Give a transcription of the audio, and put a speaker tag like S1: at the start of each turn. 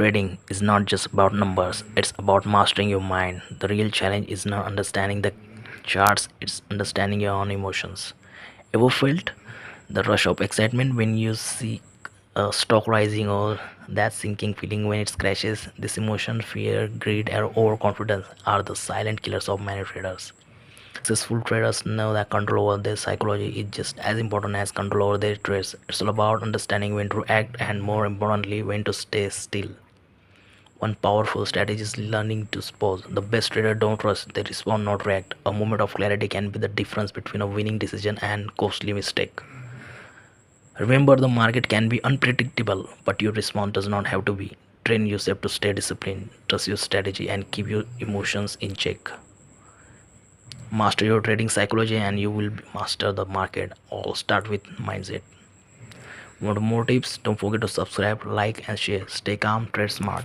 S1: Trading is not just about numbers, it's about mastering your mind. The real challenge is not understanding the charts, it's understanding your own emotions. Ever felt the rush of excitement when you see a stock rising, or that sinking feeling when it crashes? This emotion, fear, greed, and overconfidence are the silent killers of many traders. Successful traders know that control over their psychology is just as important as control over their trades. It's all about understanding when to act and, more importantly, when to stay still. One powerful strategy is learning to pause. The best traders don't rush, they respond, not react. A moment of clarity can be the difference between a winning decision and costly mistake. Remember, the market can be unpredictable, but your response does not have to be. Train yourself to stay disciplined, trust your strategy, and keep your emotions in check. Master your trading psychology, and you will master the market. All start with mindset. Want more tips? Don't forget to subscribe, like, and share. Stay calm, trade smart.